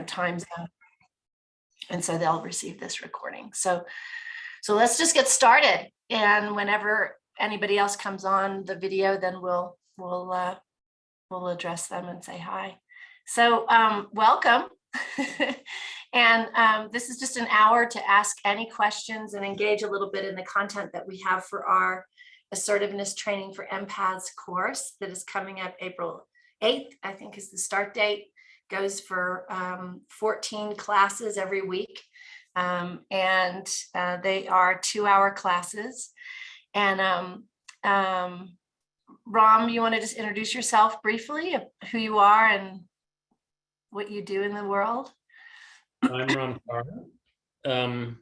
time zone. And so they'll receive this recording. So let's just get started. And whenever anybody else comes on the video, then we'll address them and say hi. So welcome. And this is just an hour to ask any questions and engage a little bit in the content that we have for our Assertiveness Training for Empaths course that is coming up April 8th, I think is the start date. Goes for 14 classes every week. And they are 2-hour classes. And Ram, you want to just introduce yourself briefly, who you are and what you do in the world? I'm Ramcharan.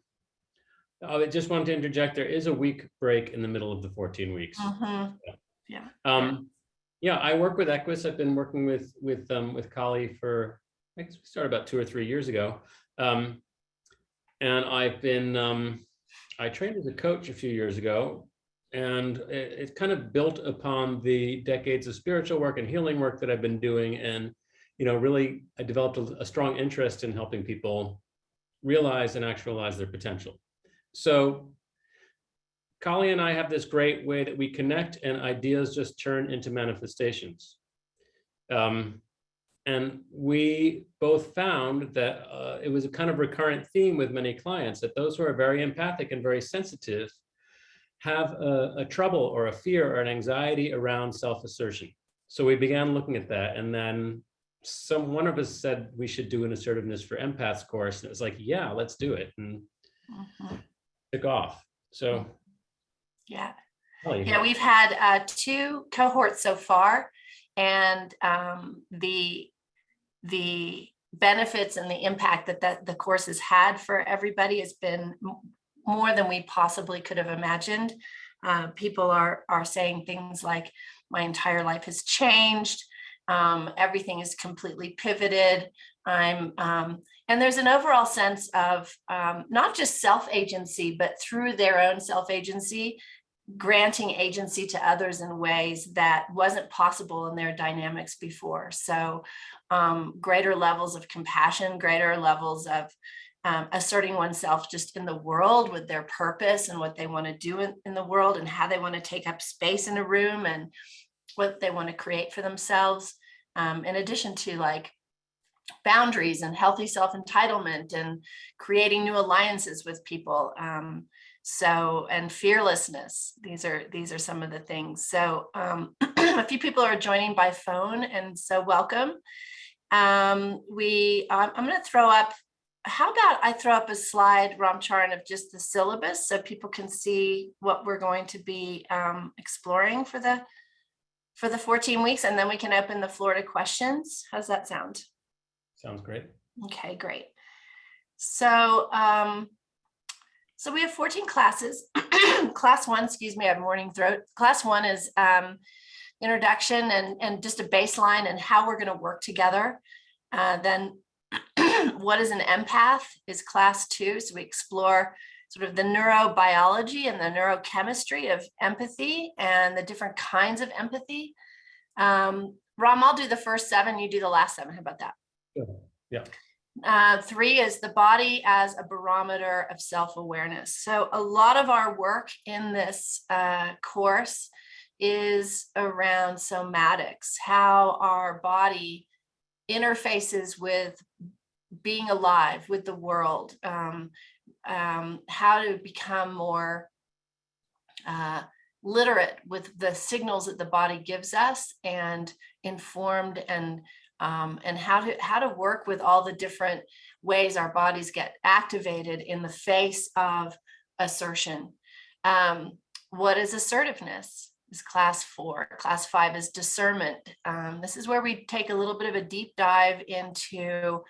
I just wanted to interject, there is a week break in the middle of the 14 weeks. Mm-hmm. Yeah, I work with EQUUS. I've been working with Kali for, I guess we started about 2 or 3 years ago. And I've been, I trained as a coach a few years ago, and it kind of built upon the decades of spiritual work and healing work that I've been doing. And, you know, really, I developed a strong interest in helping people realize and actualize their potential. So Kali and I have this great way that we connect and ideas just turn into manifestations. And we both found that it was a kind of recurrent theme with many clients, that those who are very empathic and very sensitive have a trouble or a fear or an anxiety around self-assertion. So we began looking at that, and then one of us said we should do an Assertiveness for Empaths course, and it was like, yeah, let's do it, and took off. So yeah, we've had 2 cohorts so far, and the benefits and the impact that the course has had for everybody has been more than we possibly could have imagined. People are saying things like, my entire life has changed. Everything is completely pivoted. And there's an overall sense of not just self-agency, but through their own self-agency, granting agency to others in ways that wasn't possible in their dynamics before. So greater levels of compassion, greater levels of asserting oneself just in the world with their purpose and what they want to do in the world, and how they want to take up space in a room and what they want to create for themselves, in addition to like boundaries and healthy self-entitlement and creating new alliances with people. And fearlessness. These are some of the things. So a few people are joining by phone, and so welcome. I'm going to throw up, how about I throw up a slide, Ramcharan, of just the syllabus so people can see what we're going to be exploring for the 14 weeks, and then we can open the floor to questions. How's that sound? Sounds great. Okay, great. So we have 14 classes. Class 1, excuse me, I have morning throat. Class 1 is introduction and just a baseline and how we're going to work together. Then what is an empath is class 2. So we explore sort of the neurobiology and the neurochemistry of empathy and the different kinds of empathy. Ram, I'll do the first 7, you do the last 7. How about that? Yeah. 3 is the body as a barometer of self-awareness. So a lot of our work in this course is around somatics, how our body interfaces with being alive, with the world, how to become more literate with the signals that the body gives us, and informed, and how to work with all the different ways our bodies get activated in the face of assertion. What is assertiveness? Is class 4. Class 5 is discernment. This is where we take a little bit of a deep dive into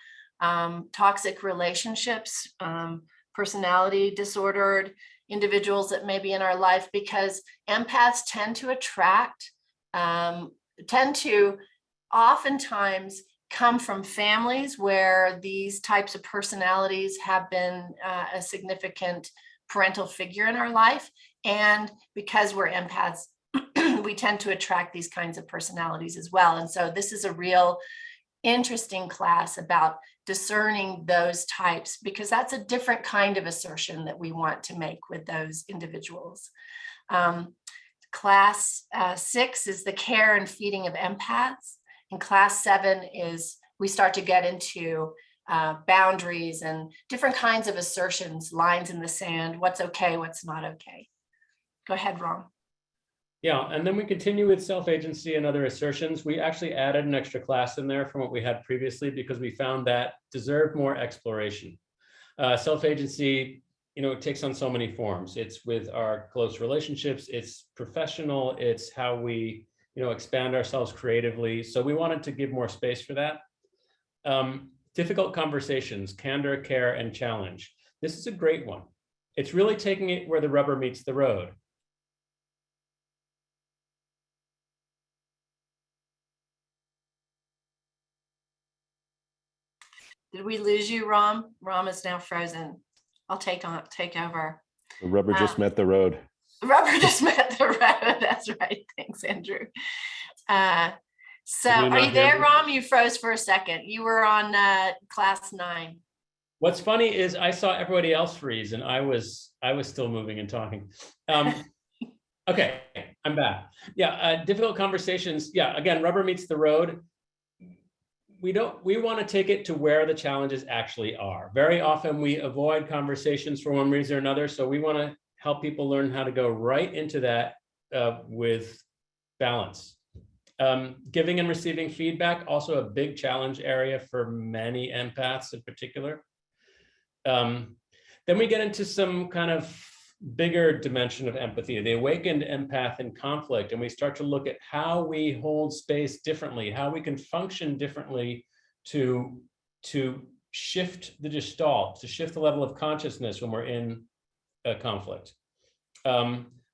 toxic relationships, personality disordered individuals that may be in our life, because empaths tend to attract, tend to oftentimes come from families where these types of personalities have been a significant parental figure in our life. And because we're empaths, we tend to attract these kinds of personalities as well. And so this is a real interesting class about discerning those types, because that's a different kind of assertion that we want to make with those individuals. Class 6 is the care and feeding of empaths. And class 7 is we start to get into boundaries and different kinds of assertions, lines in the sand, what's okay, what's not okay. Go ahead, Ron. Yeah, and then we continue with self-agency and other assertions. We actually added an extra class in there from what we had previously because we found that deserved more exploration. Self-agency, it takes on so many forms. It's with our close relationships, it's professional, it's how we, expand ourselves creatively. So we wanted to give more space for that. Difficult conversations, candor, care, and challenge. This is a great one. It's really taking it where the rubber meets the road. Did we lose you, Ram? Ram is now frozen. I'll take over. The rubber just met the road. Rubber just met the road. That's right. Thanks, Andrew. So are you there, Ram? You froze for a second. You were on class 9. What's funny is I saw everybody else freeze and I was still moving and talking. Okay, I'm back. Yeah, difficult conversations. Yeah, again, rubber meets the road. We want to take it to where the challenges actually are. Very often we avoid conversations for one reason or another. So we want to help people learn how to go right into that with balance. Giving and receiving feedback, also a big challenge area for many empaths in particular. Then we get into some kind of bigger dimension of empathy, the awakened empath in conflict, and we start to look at how we hold space differently, how we can function differently to shift the gestalt, to shift the level of consciousness when we're in a conflict.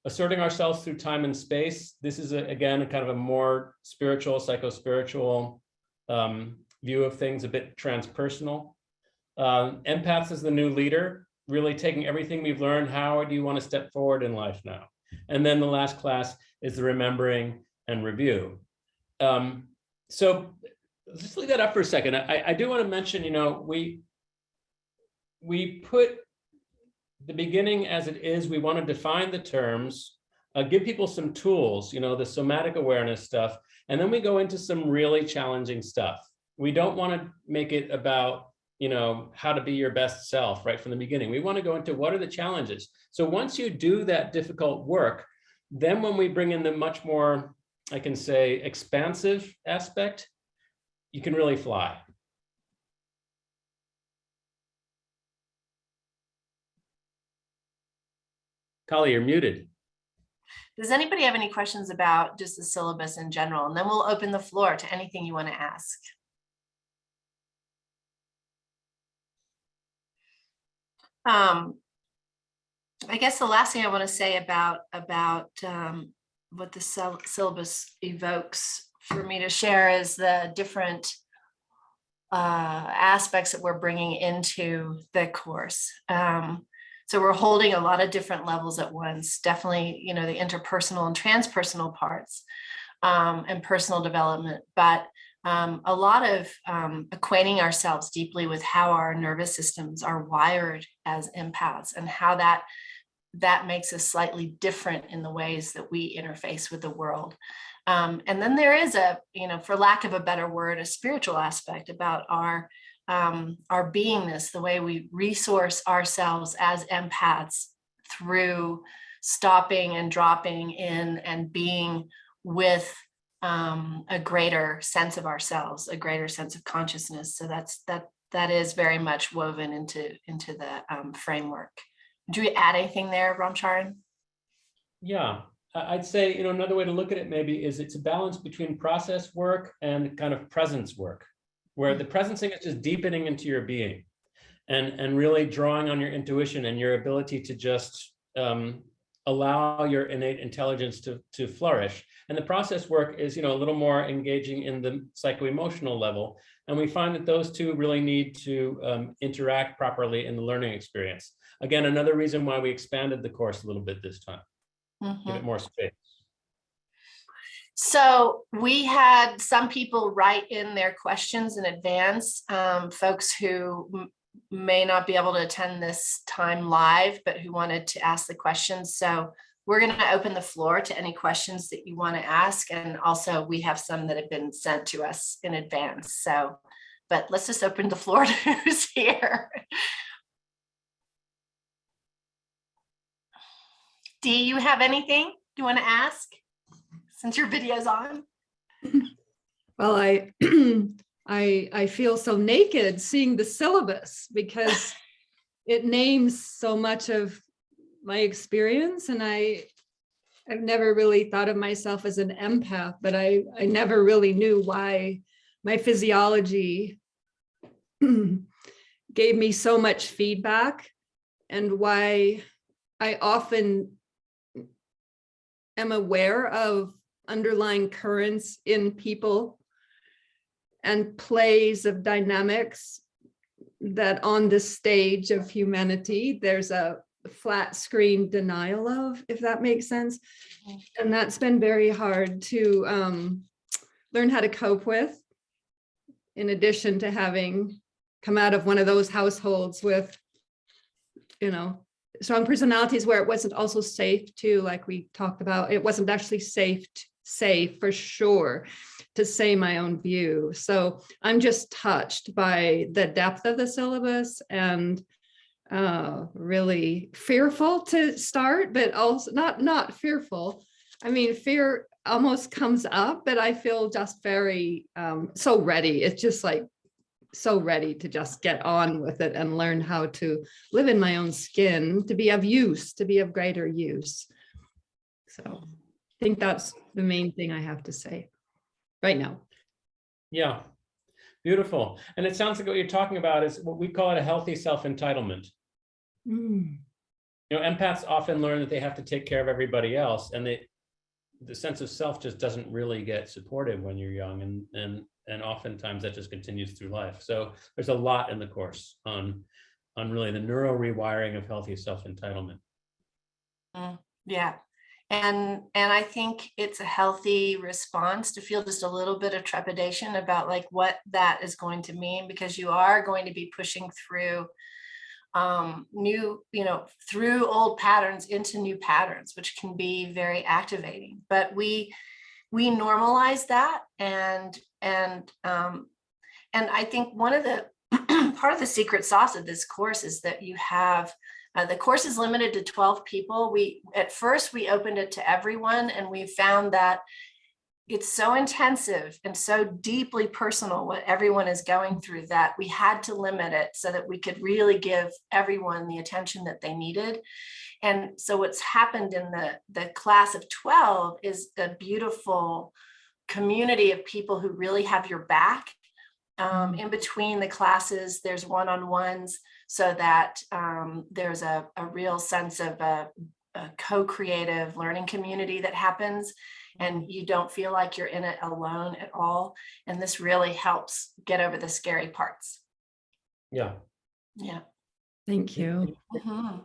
Asserting ourselves through time and space. This is, again, a kind of a more spiritual, psycho-spiritual view of things, a bit transpersonal. Empaths as the new leader, really taking everything we've learned, how do you want to step forward in life now? And then the last class is the remembering and review. So just leave that up for a second. I do want to mention, we put the beginning as it is. We want to define the terms, give people some tools, the somatic awareness stuff, and then we go into some really challenging stuff. We don't want to make it about how to be your best self right from the beginning. We want to go into what are the challenges. So once you do that difficult work, then when we bring in the much more, I can say, expansive aspect, you can really fly. Kali, you're muted. Does anybody have any questions about just the syllabus in general? And then we'll open the floor to anything you want to ask. I guess the last thing I want to say about what the syllabus evokes for me to share is the different aspects that we're bringing into the course. So we're holding a lot of different levels at once, definitely, the interpersonal and transpersonal parts and personal development, but a lot of acquainting ourselves deeply with how our nervous systems are wired as empaths and how that makes us slightly different in the ways that we interface with the world. And then there is for lack of a better word, a spiritual aspect about our beingness, the way we resource ourselves as empaths through stopping and dropping in and being with a greater sense of ourselves, a greater sense of consciousness. So that is very much woven into the framework. Do you add anything there, Ramcharan? Yeah, I'd say, another way to look at it maybe is it's a balance between process work and kind of presence work, where the presencing is just deepening into your being and really drawing on your intuition and your ability to just allow your innate intelligence to flourish. And the process work is, a little more engaging in the psycho-emotional level. And we find that those two really need to interact properly in the learning experience. Again, another reason why we expanded the course a little bit this time. Give it more space. So we had some people write in their questions in advance, folks who may not be able to attend this time live, but who wanted to ask the questions. So we're going to open the floor to any questions that you want to ask. And also we have some that have been sent to us in advance. So, but let's just open the floor to who's here. Dee, you have anything you want to ask since your video's on? Well, I feel so naked seeing the syllabus because it names so much of my experience, and I've never really thought of myself as an empath, but I never really knew why my physiology gave me so much feedback, and why I often am aware of underlying currents in people and plays of dynamics that on the stage of humanity, there's a flat screen denial of, if that makes sense. And that's been very hard to learn how to cope with, in addition to having come out of one of those households with, you know, strong personalities where it wasn't also safe to, like we talked about, it wasn't actually safe for sure to say my own view. So I'm just touched by the depth of the syllabus, and really fearful to start, but also not fearful. I mean, fear almost comes up, but I feel just very so ready. It's just like so ready to just get on with it and learn how to live in my own skin, to be of use, to be of greater use. So I think that's the main thing I have to say right now. Yeah, beautiful. And it sounds like what you're talking about is what we call it a healthy self-entitlement. Mm. You know, empaths often learn that they have to take care of everybody else, and the sense of self just doesn't really get supported when you're young, and oftentimes that just continues through life. So there's a lot in the course on really the neuro rewiring of healthy self-entitlement. Yeah. And I think it's a healthy response to feel just a little bit of trepidation about like what that is going to mean, because you are going to be pushing through new, through old patterns into new patterns, which can be very activating. But we normalize that, and I think one of the part of the secret sauce of this course is that you have the course is limited to 12 people. At first we opened it to everyone, and we found that it's so intensive and so deeply personal what everyone is going through that we had to limit it so that we could really give everyone the attention that they needed. And so what's happened in the class of 12 is a beautiful community of people who really have your back. In between the classes, there's one-on-ones, so that there's a real sense of a co-creative learning community that happens, and you don't feel like you're in it alone at all. And this really helps get over the scary parts. Yeah. Yeah. Thank you. Mm-hmm.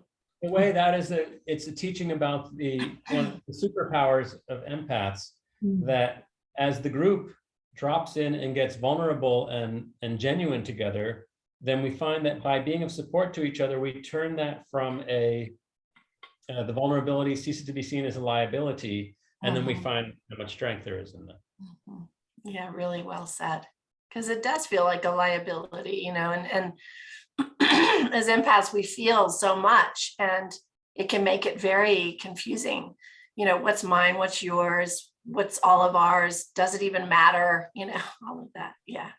In a way, that is it's a teaching about the superpowers of empaths, that as the group drops in and gets vulnerable and genuine together, then we find that by being of support to each other, we turn that from the vulnerability ceases to be seen as a liability, and then we find how much strength there is in that. Yeah, really well said. Because it does feel like a liability, and as empaths, we feel so much, and it can make it very confusing. What's mine, what's yours, what's all of ours, does it even matter, all of that. Yeah.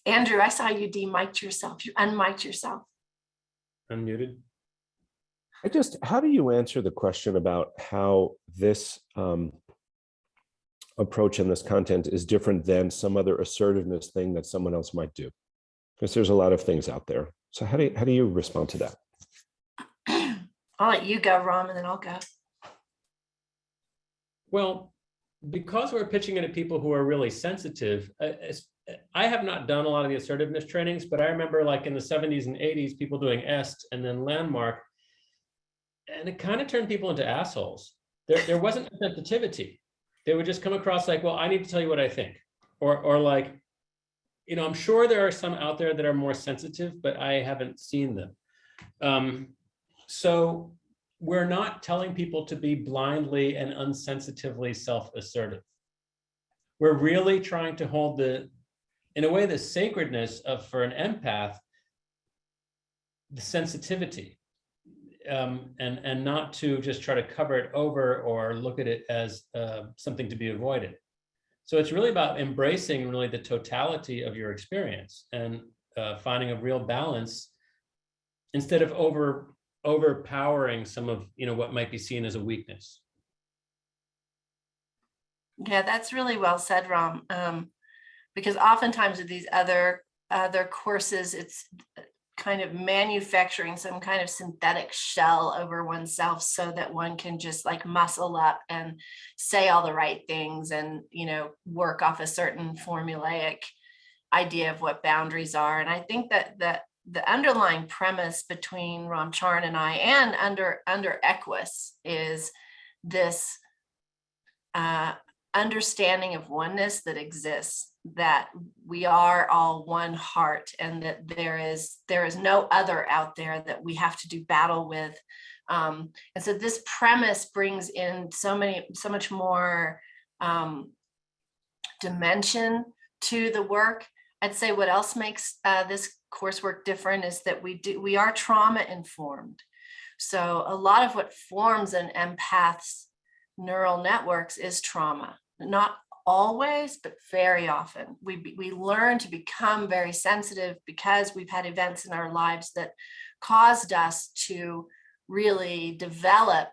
Andrew, I saw you de-mic'd yourself. You unmic'd yourself. Unmuted. How do you answer the question about how this approach and this content is different than some other assertiveness thing that someone else might do? Because there's a lot of things out there. So how do you respond to that? I'll let you go, Ram, and then I'll go. Well, because we're pitching it at people who are really sensitive, I have not done a lot of the assertiveness trainings, but I remember like in the 70s and 80s, people doing EST and then Landmark, and it kind of turned people into assholes. there wasn't a sensitivity. They would just come across like, well, I need to tell you what I think, or like, you know, I'm sure there are some out there that are more sensitive, but I haven't seen them. So we're not telling people to be blindly and unsensitively self-assertive. We're really trying to hold in a way, the sacredness of, for an empath, the sensitivity, and not to just try to cover it over or look at it as something to be avoided. So it's really about embracing really the totality of your experience and finding a real balance instead of overpowering some of, you know, what might be seen as a weakness. Yeah, that's really well said, Ram. Because oftentimes with these other courses, it's kind of manufacturing some kind of synthetic shell over oneself so that one can just like muscle up and say all the right things and, you know, work off a certain formulaic idea of what boundaries are. And I think that the underlying premise between Ramcharan and I, and under EQUUS, is this understanding of oneness that exists, that we are all one heart, and that there is no other out there that we have to do battle with. And so this premise brings in so much more dimension to the work. I'd say what else makes this coursework different is that we are trauma informed. So a lot of what forms an empath's neural networks is trauma. Not always, but very often. We learn to become very sensitive because we've had events in our lives that caused us to really develop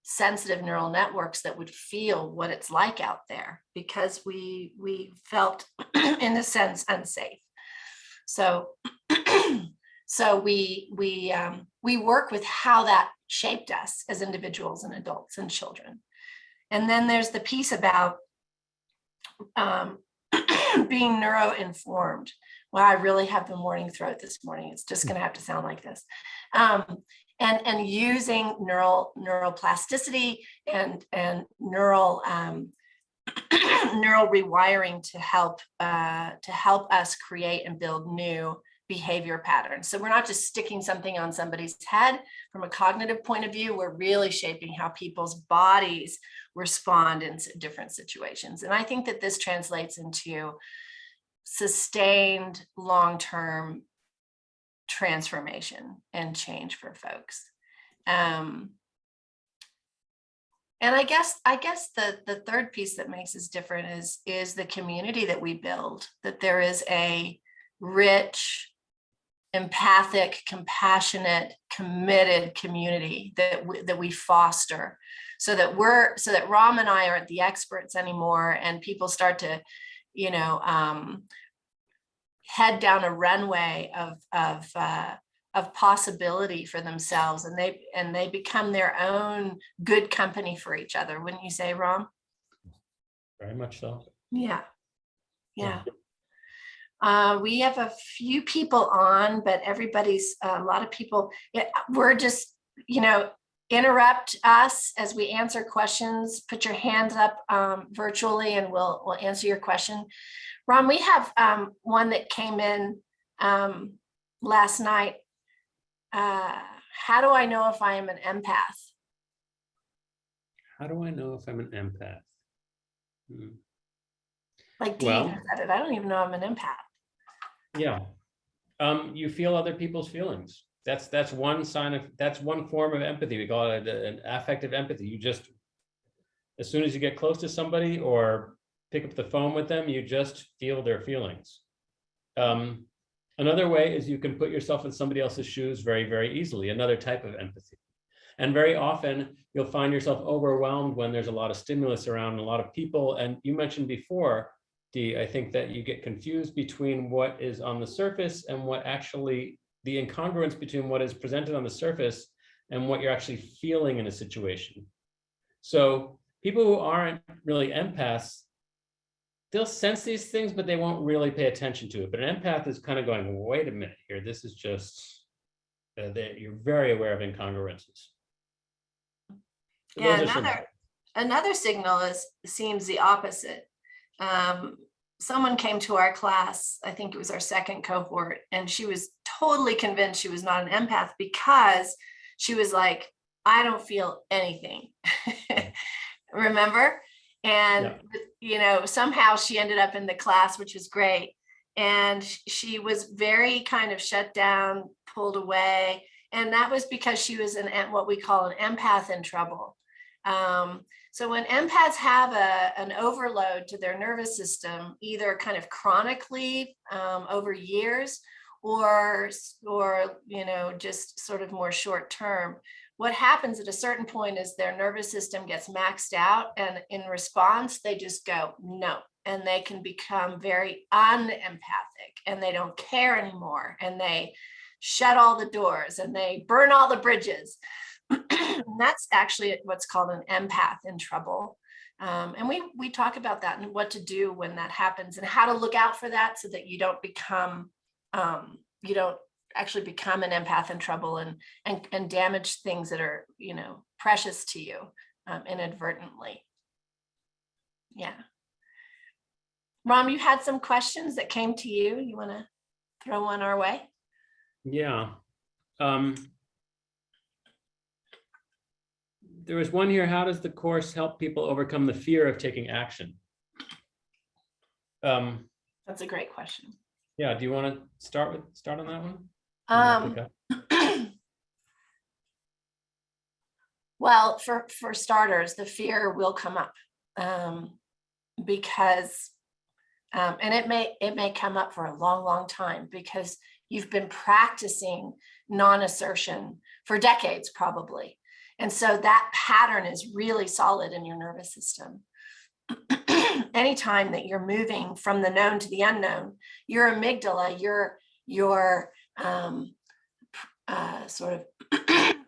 sensitive neural networks that would feel what it's like out there, because we felt in a sense unsafe. So we work with how that shaped us as individuals and adults and children. And then there's the piece about being neuro-informed. Well, I really have the morning throat this morning. It's just going to have to sound like this. And using neuroplasticity and neural rewiring to help us create and build new behavior patterns. So we're not just sticking something on somebody's head from a cognitive point of view, we're really shaping how people's bodies respond in different situations. And I think that this translates into sustained long-term transformation and change for folks. And I guess the third piece that makes us different is the community that we build, that there is a rich, empathic, compassionate, committed community that we foster, so that Ram and I aren't the experts anymore, and people start to, you know, head down a runway of possibility for themselves, and they become their own good company for each other. Wouldn't you say, Ram? Very much so. Yeah. We have a few people on, but a lot of people, we're just, you know, interrupt us as we answer questions. Put your hands up virtually and we'll answer your question. Ron, we have one that came in last night. How do I know if I am an empath? How do I know if I'm an empath? Like, do you said it? I don't even know I'm an empath. Yeah. You feel other people's feelings. That's one sign of, that's one form of empathy. We call it an affective empathy. You just, as soon as you get close to somebody or pick up the phone with them, you just feel their feelings. Another way is you can put yourself in somebody else's shoes very, very easily, another type of empathy. And very often you'll find yourself overwhelmed when there's a lot of stimulus around, a lot of people. And you mentioned before, Dee, I think that you get confused between what is on the surface and what actually, the incongruence between what is presented on the surface and what you're actually feeling in a situation. So people who aren't really empaths, they'll sense these things, but they won't really pay attention to it. But an empath is kind of going, wait a minute here, this is just, you're very aware of incongruences. So Yeah, Another signal seems the opposite. Someone came to our class, I think it was our second cohort, and she was totally convinced she was not an empath because she was like, I don't feel anything. Remember? And, somehow she ended up in the class, which is great. And she was very kind of shut down, pulled away. And that was because she was what we call an empath in trouble. So when empaths have an overload to their nervous system, either kind of chronically over years or just sort of more short term, what happens at a certain point is their nervous system gets maxed out, and in response, they just go, no. And they can become very unempathic, and they don't care anymore, and they shut all the doors and they burn all the bridges. That's actually what's called an empath in trouble. And we talk about that and what to do when that happens and how to look out for that so that you don't actually become an empath in trouble and damage things that are, precious to you inadvertently. Yeah. Ram, you had some questions that came to you. You want to throw one our way? Yeah. There was one here. How does the course help people overcome the fear of taking action? That's a great question. Yeah. Do you want to start on that one? Well, for starters, the fear will come up because, and it may come up for a long, long time because you've been practicing non-assertion for decades, probably. And so that pattern is really solid in your nervous system. Anytime that you're moving from the known to the unknown, your amygdala, your sort of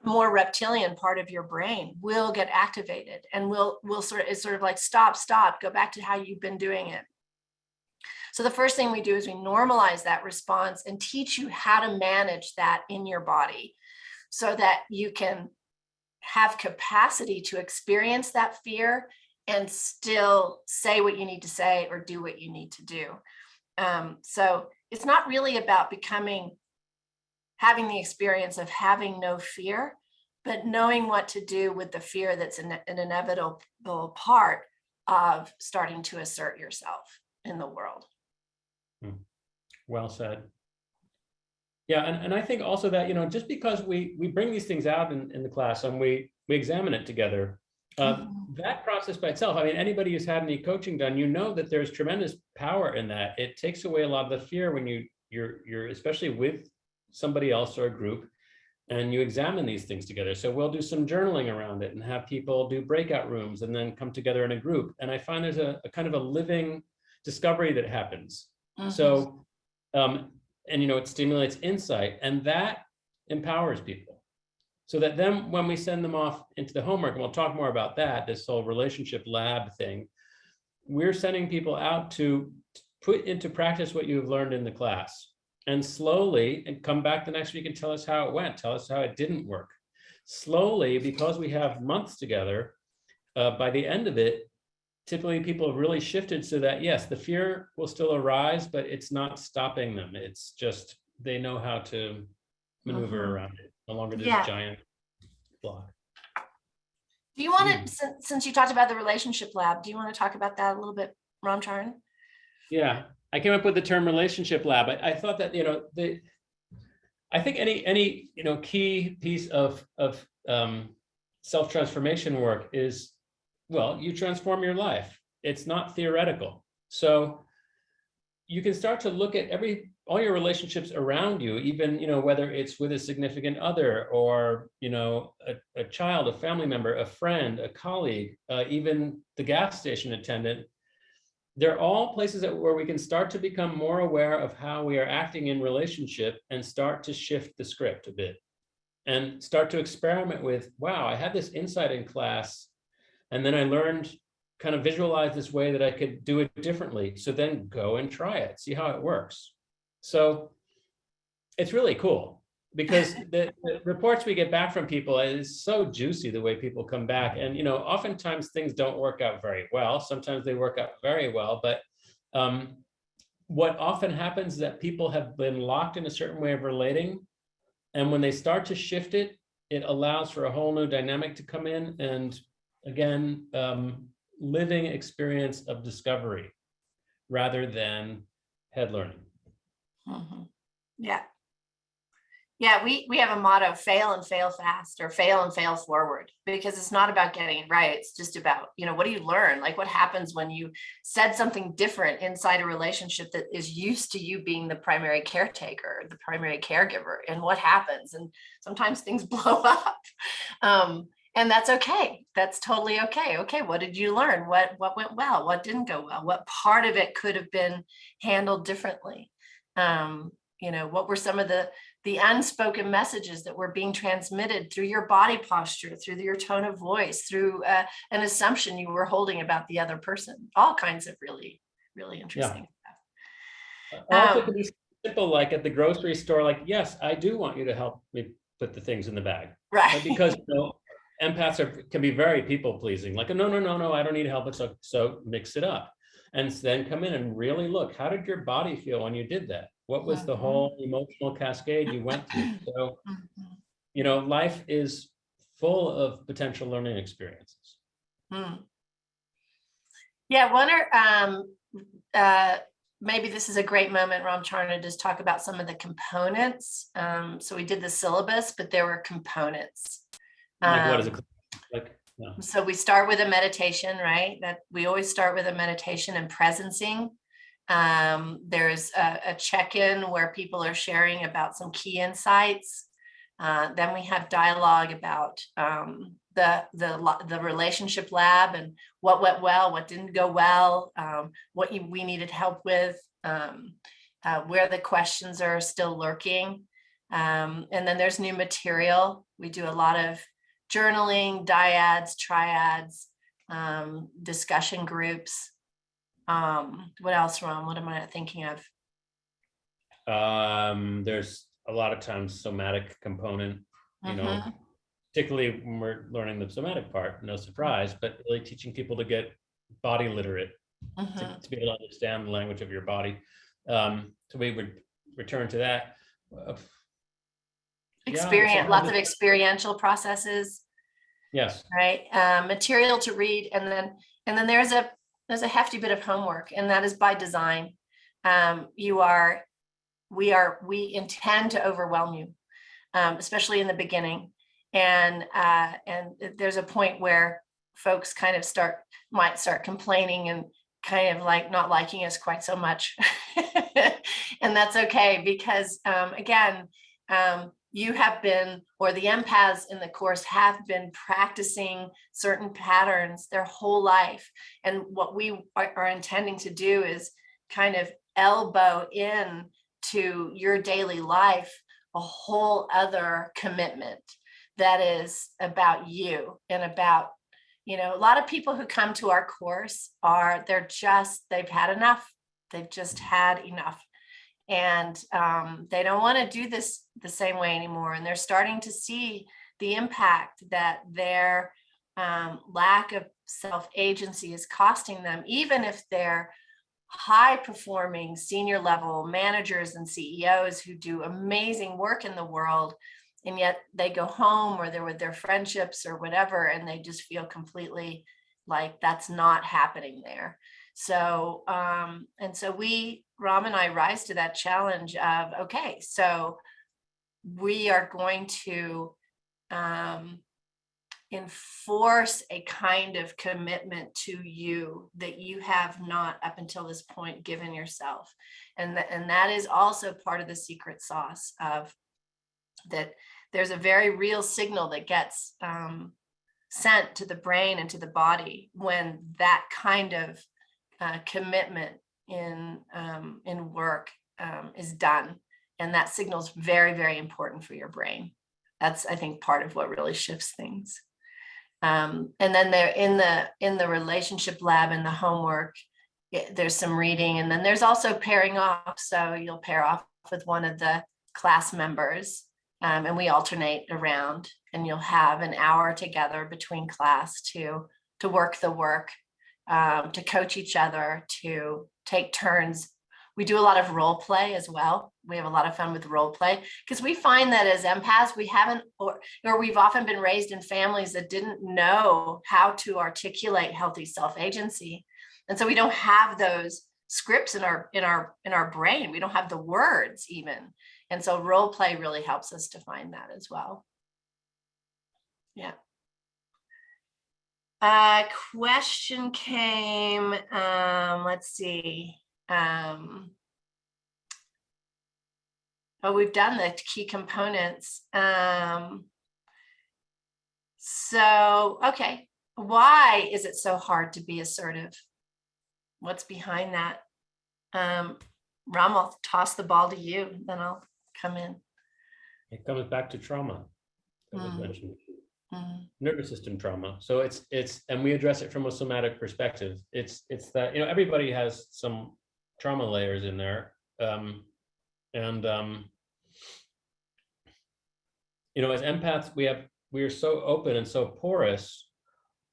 more reptilian part of your brain will get activated and it's sort of like, stop, go back to how you've been doing it. So the first thing we do is we normalize that response and teach you how to manage that in your body so that you can have capacity to experience that fear and still say what you need to say or do what you need to do. So it's not really about having the experience of having no fear, but knowing what to do with the fear that's an inevitable part of starting to assert yourself in the world. Well said. Yeah, and I think also that, just because we bring these things out in the class and we examine it together, that process by itself, anybody who's had any coaching done, that there's tremendous power in that. It takes away a lot of the fear when you're especially with somebody else or a group, and you examine these things together. So we'll do some journaling around it and have people do breakout rooms and then come together in a group. And I find there's a kind of a living discovery that happens. So, it stimulates insight, and that empowers people. So that then when we send them off into the homework, and we'll talk more about that, this whole relationship lab thing, we're sending people out to put into practice what you've learned in the class, and slowly, and come back the next week and tell us how it went, tell us how it didn't work. Slowly, because we have months together, by the end of it, typically people have really shifted so that, yes, the fear will still arise, but it's not stopping them. It's just, they know how to maneuver around it. No longer this giant block. Do you want to, since you talked about the relationship lab, do you want to talk about that a little bit, Ramcharan? Yeah, I came up with the term relationship lab. I thought that, I think any key piece of self-transformation work is, well, you transform your life. It's not theoretical. So you can start to look at all your relationships around you, even, whether it's with a significant other or, a child, a family member, a friend, a colleague, even the gas station attendant. They're all places where we can start to become more aware of how we are acting in relationship and start to shift the script a bit and start to experiment with, wow, I had this insight in class, and then I learned, kind of visualize this way that I could do it differently. So then go and try it, see how it works. So it's really cool. because the reports we get back from people is so juicy, the way people come back. And, oftentimes things don't work out very well. Sometimes they work out very well. But what often happens is that people have been locked in a certain way of relating. And when they start to shift it, it allows for a whole new dynamic to come in. And again, living experience of discovery rather than head learning. Yeah. Yeah, we have a motto, fail and fail fast, or fail and fail forward, because it's not about getting it right. It's just about, what do you learn? Like, what happens when you said something different inside a relationship that is used to you being the primary caretaker, the primary caregiver, and what happens? And sometimes things blow up. And that's okay. That's totally okay. Okay, what did you learn? What went well? What didn't go well? What part of it could have been handled differently? What were some of the unspoken messages that were being transmitted through your body posture, through your tone of voice, through an assumption you were holding about the other person? All kinds of really, really interesting stuff. Also, it could be simple, like at the grocery store, like, yes, I do want you to help me put the things in the bag. Right. Because empaths can be very people pleasing. Like, no, I don't need help. So mix it up. And then come in and really look, how did your body feel when you did that? What was the whole emotional cascade you went through? So, life is full of potential learning experiences. Yeah, maybe this is a great moment, Ramcharan, to just talk about some of the components. So we did the syllabus, but there were components. Like, what is it like? No. So we start with a meditation, right? That we always start with a meditation and presencing. There's a check-in where people are sharing about some key insights. Then we have dialogue about the relationship lab and what went well, what didn't go well, what we needed help with, where the questions are still lurking. And then there's new material. We do a lot of journaling, dyads, triads, discussion groups. What else, Ron? What am I thinking of? There's a lot of times somatic component, particularly when we're learning the somatic part, no surprise, but really teaching people to get body literate, to be able to understand the language of your body. So we would return to that. Lots of experiential processes. Yes. Right. Material to read, and then there's a hefty bit of homework, and that is by design. We intend to overwhelm you, especially in the beginning, and there's a point where folks kind of might start complaining and kind of like not liking us quite so much, and that's okay, because again, you have been, or the empaths in the course have been practicing certain patterns their whole life. And what we are intending to do is kind of elbow in to your daily life a whole other commitment that is about you and about, a lot of people who come to our course they've had enough. They've just had enough. And they don't want to do this the same way anymore. And they're starting to see the impact that their lack of self-agency is costing them, even if they're high-performing senior level managers and CEOs who do amazing work in the world. And yet they go home, or they're with their friendships or whatever, and they just feel completely like that's not happening there. So, Ram and I rise to that challenge of, okay, so we are going to enforce a kind of commitment to you that you have not up until this point given yourself. And that is also part of the secret sauce of that. There's a very real signal that gets sent to the brain and to the body when that kind of commitment in work is done, and that signal is very, very important for your brain. That's, I think, part of what really shifts things. And then there in the relationship lab and the homework, there's some reading, and then there's also pairing off. So you'll pair off with one of the class members and we alternate around, and you'll have an hour together between class to work the work, to coach each other, to take turns. We do a lot of role play as well. We have a lot of fun with role play because we find that as empaths, we haven't, or we've often been raised in families that didn't know how to articulate healthy self-agency. And so we don't have those scripts in our brain. We don't have the words even. And so role play really helps us to find that as well. Yeah. Question came, let's see. Oh, we've done the key components. So, okay. Why is it so hard to be assertive? What's behind that? Ram, I'll toss the ball to you, then I'll come in. It comes back to trauma that was mentioned. Mm. Nervous system trauma. So it's and we address it from a somatic perspective. It's that, you know, everybody has some trauma layers in there. You know, as empaths, we are so open and so porous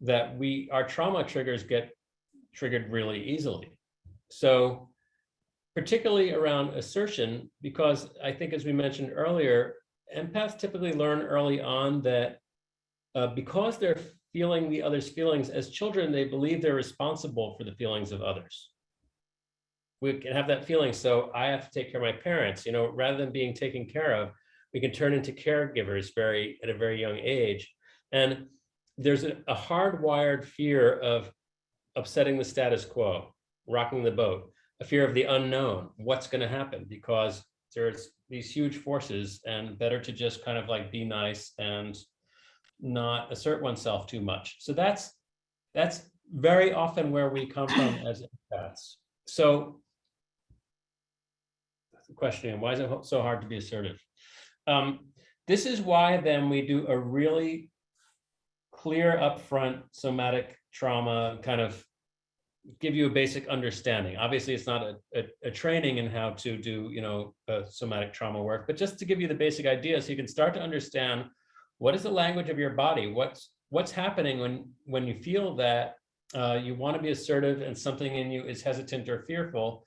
that our trauma triggers get triggered really easily. So particularly around assertion, because I think, as we mentioned earlier, empaths typically learn early on that because they're feeling the other's feelings, as children, they believe they're responsible for the feelings of others. We can have that feeling, so I have to take care of my parents, you know, rather than being taken care of, we can turn into caregivers at a very young age. And there's a hardwired fear of upsetting the status quo, rocking the boat, a fear of the unknown, what's going to happen, because there's these huge forces, and better to just kind of like be nice and not assert oneself too much. So that's very often where we come from as empaths. So that's the question, why is it so hard to be assertive? This is why then we do a really clear upfront somatic trauma, kind of give you a basic understanding. Obviously, it's not a training in how to do, you know, somatic trauma work, but just to give you the basic idea so you can start to understand what is the language of your body, what's happening when you feel that you want to be assertive and something in you is hesitant or fearful.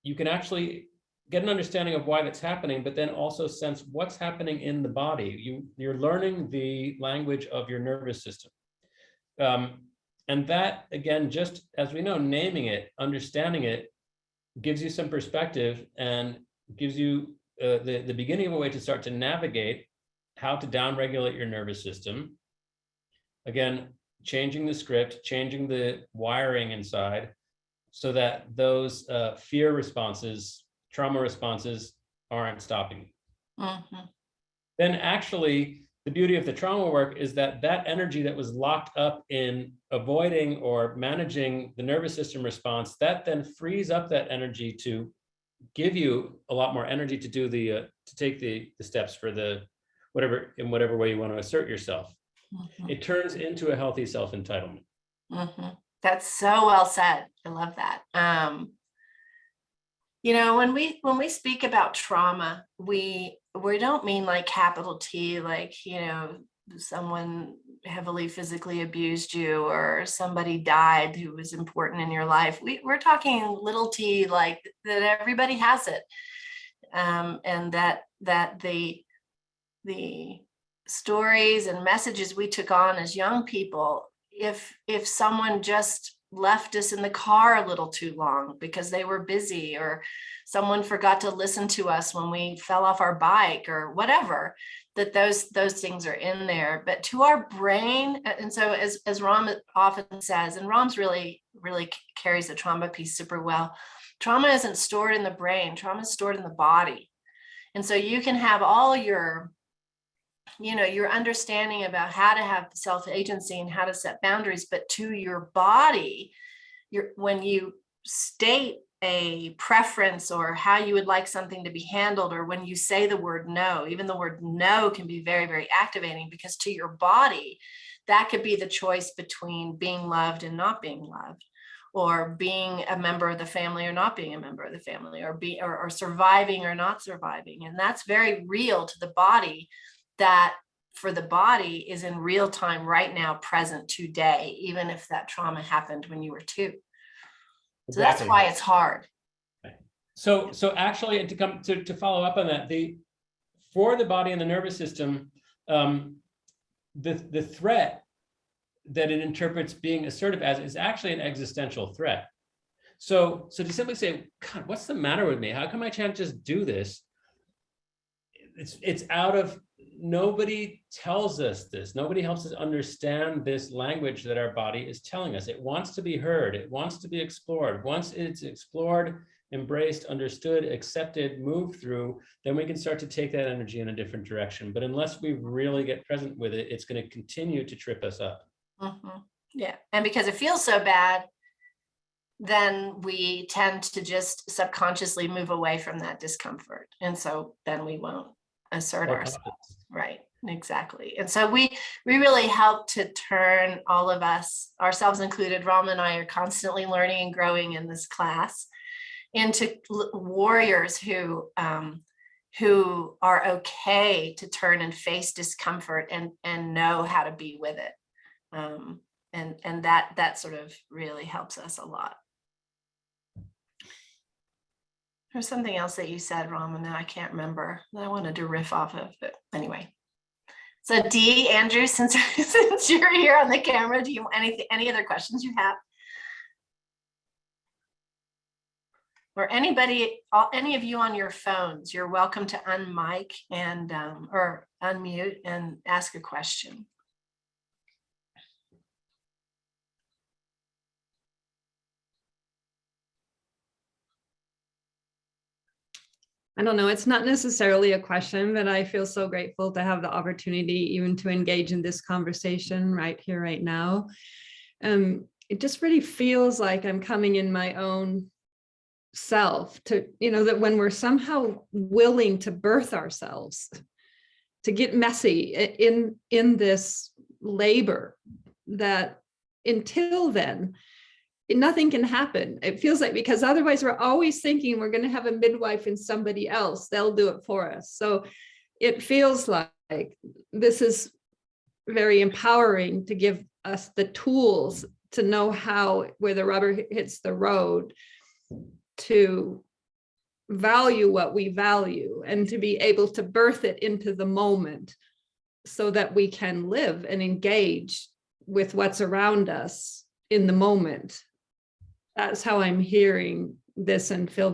You can actually get an understanding of why that's happening, but then also sense what's happening in the body. You're learning the language of your nervous system. And that, again, just as we know, naming it, understanding it, gives you some perspective and gives you the beginning of a way to start to navigate how to downregulate your nervous system. Again, changing the script, changing the wiring inside so that those fear responses, trauma responses aren't stopping you. Mm-hmm. Then actually, the beauty of the trauma work is that energy that was locked up in avoiding or managing the nervous system response, that then frees up that energy to give you a lot more energy to do to take the steps for in whatever way you want to assert yourself. Mm-hmm. It turns into a healthy self-entitlement. Mm-hmm. That's so well said. I love that. You know, when we speak about trauma, we don't mean like capital T, like, you know, someone heavily physically abused you or somebody died who was important in your life. We're talking little t, like that everybody has it. And that the stories and messages we took on as young people, if someone just left us in the car a little too long because they were busy, or someone forgot to listen to us when we fell off our bike or whatever, that those things are in there. But to our brain, and so as Ram often says, and Ram's really carries the trauma piece super well, trauma isn't stored in the brain, trauma is stored in the body. And so you can have all your, you know, your understanding about how to have self-agency and how to set boundaries, but to your body, when you state a preference or how you would like something to be handled, or when you say the word no, even the word no can be very, very activating, because to your body, that could be the choice between being loved and not being loved. or being a member of the family or not being a member of the family, or surviving or not surviving. And that's very real to the body, that for the body is in real time right now, present today, even if that trauma happened when you were 2. So that's why it's hard. So actually, and to follow up on that, for the body and the nervous system, the threat that it interprets being assertive as is actually an existential threat. So to simply say, God, what's the matter with me? How come I can't just do this? It's out of, nobody tells us this. Nobody helps us understand this language that our body is telling us. It wants to be heard. It wants to be explored. Once it's explored, embraced, understood, accepted, moved through, then we can start to take that energy in a different direction. But unless we really get present with it, it's going to continue to trip us up. Mm-hmm. Yeah. And because it feels so bad, then we tend to just subconsciously move away from that discomfort. And so then we won't assert ourselves. Right. Exactly. And so we really help to turn all of us, ourselves included. Ram and I are constantly learning and growing in this class, into warriors who are okay to turn and face discomfort and know how to be with it. And that sort of really helps us a lot. There's something else that you said, Ram, and now I can't remember that I wanted to riff off of, but anyway. So Dee, Andrew, since you're here on the camera, do you any other questions you have? Or anybody, any of you on your phones, you're welcome to unmic and or unmute and ask a question. I don't know, it's not necessarily a question, but I feel so grateful to have the opportunity even to engage in this conversation right here, right now. It just really feels like I'm coming in my own self to, that when we're somehow willing to birth ourselves, to get messy in this labor, that until then, nothing can happen. It feels like, because otherwise we're always thinking we're going to have a midwife and somebody else, they'll do it for us. So it feels like this is very empowering to give us the tools to know how, where the rubber hits the road, to value what we value and to be able to birth it into the moment so that we can live and engage with what's around us in the moment. That's how I'm hearing this, and feel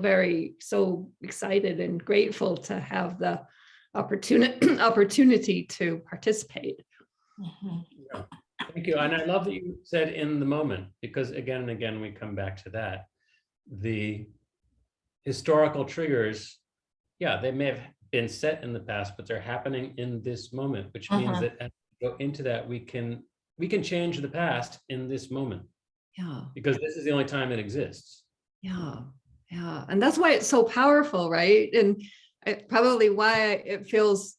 so excited and grateful to have the opportunity to participate. Mm-hmm. Yeah. Thank you. And I love that you said in the moment, because again and again, we come back to that. The historical triggers, yeah, they may have been set in the past, but they're happening in this moment, which means that as we go into that, we can change the past in this moment. Yeah. Because this is the only time it exists. Yeah. Yeah. And that's why it's so powerful, right? And probably why it feels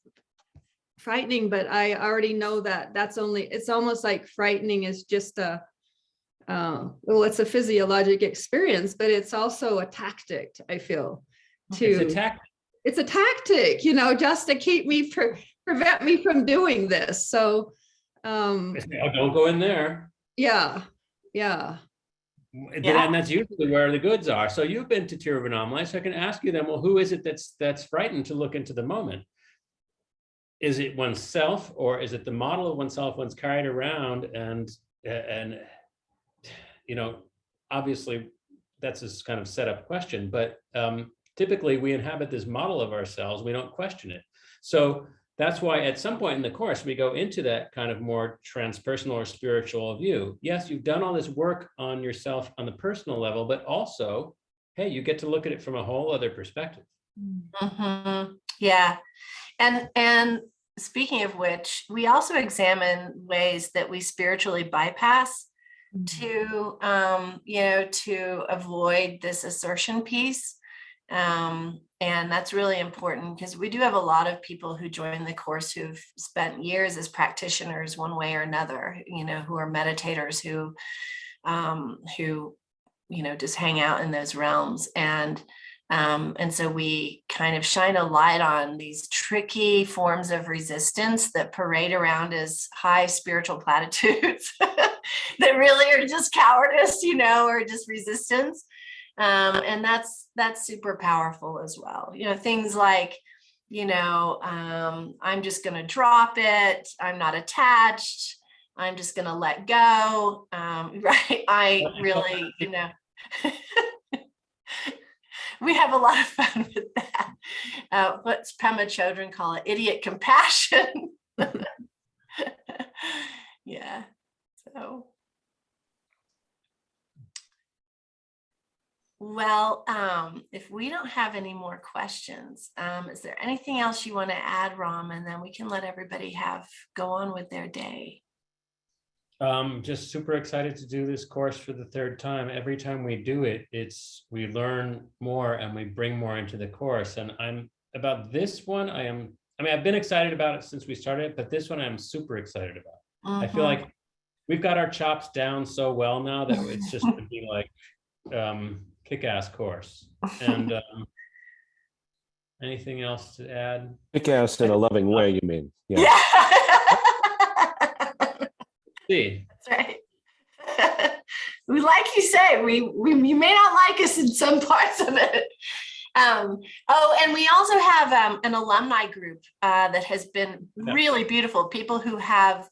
frightening, but I already know that it's almost like frightening is just it's a physiologic experience, but it's also a tactic, I feel. It's a tactic, just to keep me, prevent me from doing this. So don't go in there. Yeah. And that's usually where the goods are. So you've been to Tiruvannamalai, so I can ask you then, well, who is it that's frightened to look into the moment? Is it oneself, or is it the model of oneself one's carried around? And obviously that's this kind of set up question, but typically we inhabit this model of ourselves. We don't question it. So that's why at some point in the course, we go into that kind of more transpersonal or spiritual view. Yes, you've done all this work on yourself on the personal level, but also, hey, you get to look at it from a whole other perspective. Mm-hmm. Yeah. And speaking of which, we also examine ways that we spiritually bypass to avoid this assertion piece. And that's really important, because we do have a lot of people who join the course who've spent years as practitioners one way or another, who are meditators, who just hang out in those realms. And so we kind of shine a light on these tricky forms of resistance that parade around as high spiritual platitudes that really are just cowardice, or just resistance. And that's super powerful as well. Things like, I'm just going to drop it. I'm not attached. I'm just going to let go. Right. I really, we have a lot of fun with that. What's Pema Chodron call it? Idiot compassion. Yeah. So. Well, if we don't have any more questions, is there anything else you want to add, Ram? And then we can let everybody go on with their day. Just super excited to do this course for the third time. Every time we do it, we learn more and we bring more into the course. And about this one, I've been excited about it since we started, but this one I'm super excited about. I feel like we've got our chops down so well now that it's just to be like kick-ass course. And anything else to add? Kick-ass in a loving way, you mean? Yeah. See. That's right. We, like you say, you may not like us in some parts of it. And we also have an alumni group that has been really beautiful. People who have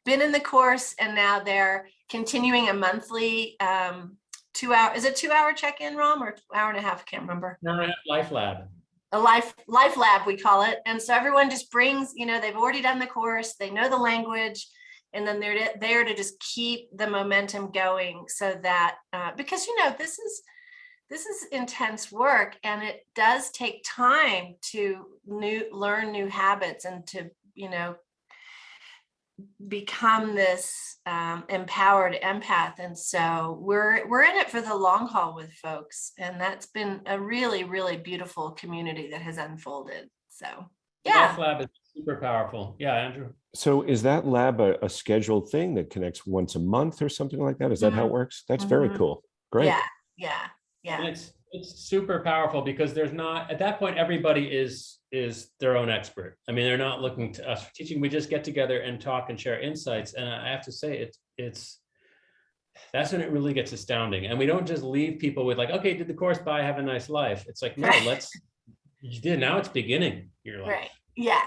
been in the course, and now they're continuing a monthly 2 hour. Is it 2 hour check-in, Rom, or hour and a half? I can't remember. No, Life Lab. A life lab, we call it. And so everyone just brings, they've already done the course, they know the language, and then they're there to just keep the momentum going, so that because this is intense work, and it does take time to learn new habits and to become this empowered empath. And so we're in it for the long haul with folks, and that's been a really, really beautiful community that has unfolded. So yeah. Life Lab is super powerful. Yeah, Andrew. So is that lab a scheduled thing that connects once a month or something like that? Is that how it works? That's very cool. Great. Yeah. And it's super powerful because there's not, at that point, everybody is their own expert. I mean, they're not looking to us for teaching. We just get together and talk and share insights. And I have to say, that's when it really gets astounding. And we don't just leave people with like, okay, did the course, bye, have a nice life. It's like, no, you did, now it's beginning your life. Right. Yeah.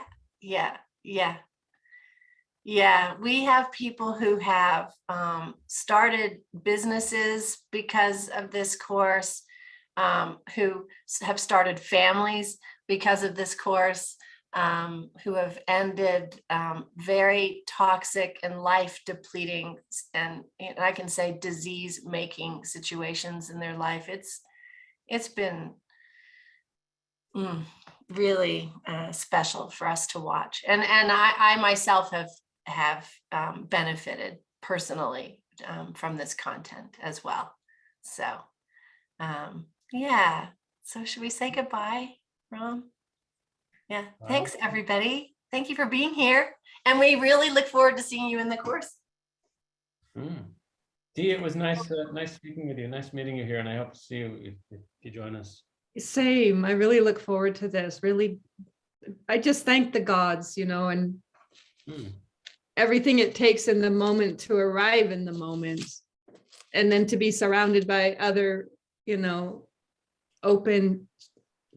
We have people who have started businesses because of this course, who have started families because of this course, who have ended very toxic and life depleting, and I can say disease making situations in their life. It's been really special for us to watch, and I myself have benefited personally from this content as well. So yeah. So should we say goodbye, Rom? Yeah. Thanks, everybody. Thank you for being here, and we really look forward to seeing you in the course. Dee, it was nice speaking with you. Nice meeting you here, and I hope to see you if you join us. Same. I really look forward to this. Really, I just thank the gods, and everything it takes in the moment to arrive in the moment, and then to be surrounded by other, open,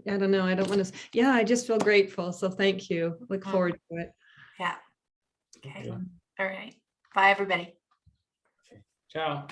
I don't know, I don't want to, I just feel grateful. So thank you. Look forward to it. Yeah. Okay. All right. Bye, everybody. Ciao.